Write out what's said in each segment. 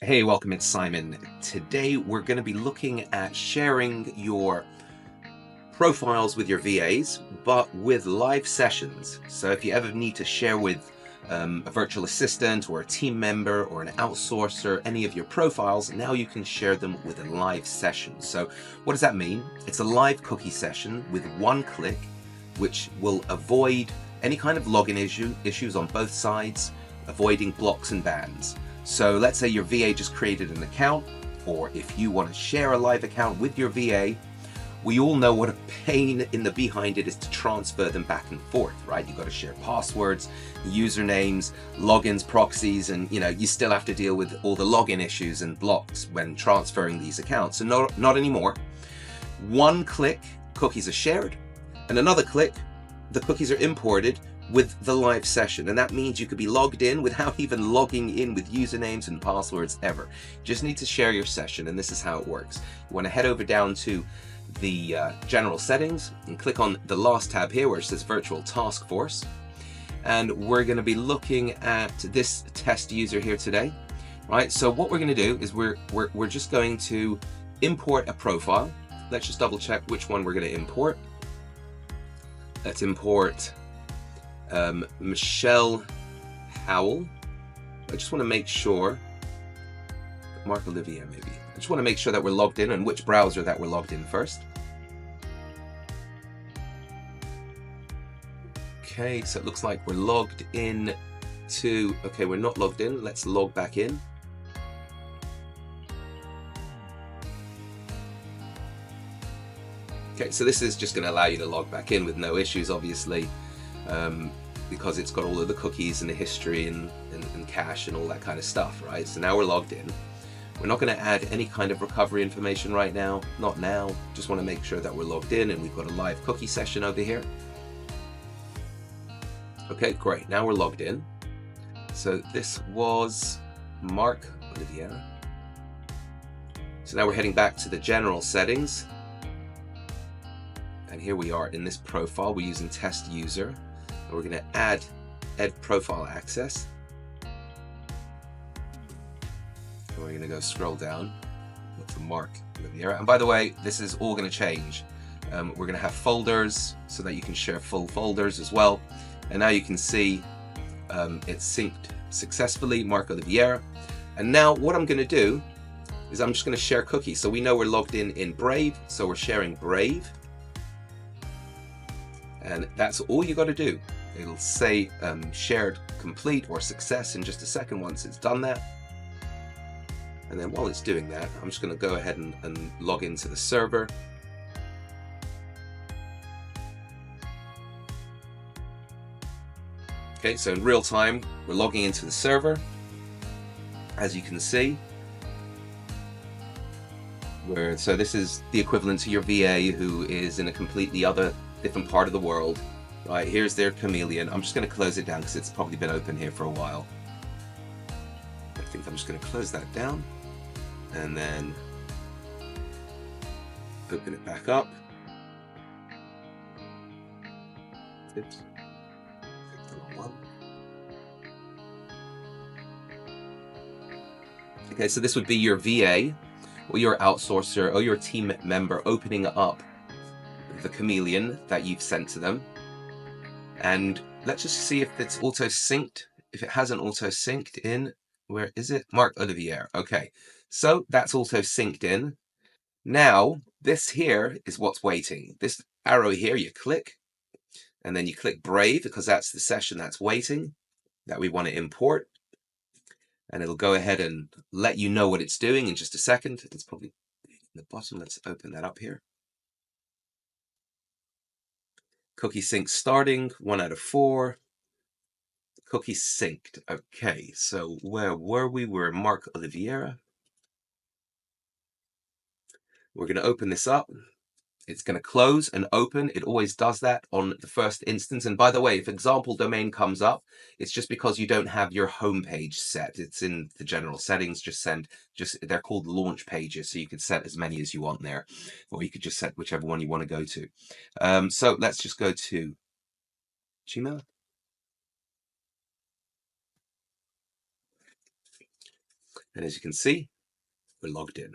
Hey, welcome, it's Simon. Today we're going to be looking at sharing your profiles with your VAs, but with live sessions. So if you ever need to share with a virtual assistant or a team member or an outsourcer any of your profiles, now you can share them with a live session. So what does that mean? It's a live cookie session with one click, which will avoid any kind of login issues on both sides, avoiding blocks and bans. So let's say your VA just created an account, or if you want to share a live account with your VA, we all know what a pain in the behind it is to transfer them back and forth, right? You've got to share passwords, usernames, logins, proxies, and you still have to deal with all the login issues and blocks when transferring these accounts. So not anymore. One click, cookies are shared, and another click, the cookies are imported with the live session. And that means you could be logged in without even logging in with usernames and passwords ever. You just need to share your session, and this is how it works. You want to head over down to the general settings and click on the last tab here where it says virtual task force, and we're going to be looking at this test user here today, right? So what we're going to do is we're just going to import a profile. Let's just double check which one we're going to import. Let's import Michelle Howell. I just want to make sure, Mark Olivier maybe. I just want to make sure that we're logged in and which browser that we're logged in first. Okay, so it looks like we're logged in to, okay, we're not logged in. Let's log back in. Okay, so this is just going to allow you to log back in with no issues, obviously, because it's got all of the cookies and the history and cache and all that kind of stuff, right? So now we're logged in. We're not going to add any kind of recovery information right now, not now. Just want to make sure that we're logged in and we've got a live cookie session over here. Okay, great. Now we're logged in. So this was Mark Olivier. So now we're heading back to the general settings. And here we are in this profile. We're using test user. And we're going to add profile access. And we're going to go scroll down, look for Mark Olivier. And by the way, this is all going to change. We're going to have folders so that you can share full folders as well. And now you can see it's synced successfully, Mark Olivier. And now what I'm going to do is I'm just going to share cookies. So we know we're logged in Brave, so we're sharing Brave. And that's all you got to do. It'll say shared complete or success in just a second once it's done that. And then while it's doing that, I'm just going to go ahead and log into the server. Okay, so in real time, we're logging into the server. As you can see, so this is the equivalent to your VA who is in a completely different part of the world. Right, here's their Chameleon. I'm just going to close it down because it's probably been open here for a while. I think I'm just going to close that down and then open it back up. Oops. Okay, so this would be your VA or your outsourcer or your team member opening up the Chameleon that you've sent to them. And let's just see if it's auto synced. If it hasn't auto synced in, where is it? Mark Olivier. Okay, so that's auto synced in. Now, this here is what's waiting. This arrow here, you click, and then you click Brave because that's the session that's waiting that we want to import. And it'll go ahead and let you know what it's doing in just a second. It's probably in the bottom. Let's open that up here. Cookie sync starting, 1 out of 4. Cookie synced. Okay, so where were we? We're Mark Olivier. We're going to open this up. It's going to close and open. It always does that on the first instance. And by the way, if example domain comes up, it's just because you don't have your home page set. It's in the general settings. They're called launch pages. So you could set as many as you want there, or you could just set whichever one you want to go to. So let's just go to Gmail. And as you can see, we're logged in.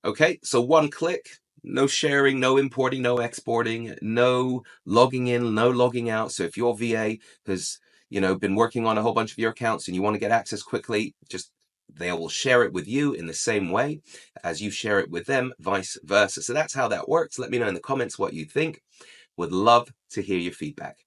Okay, so one click, no sharing, no importing, no exporting, no logging in, no logging out. So if your VA has, been working on a whole bunch of your accounts and you want to get access quickly, just they will share it with you in the same way as you share it with them, vice versa. So that's how that works. Let me know in the comments what you think. Would love to hear your feedback.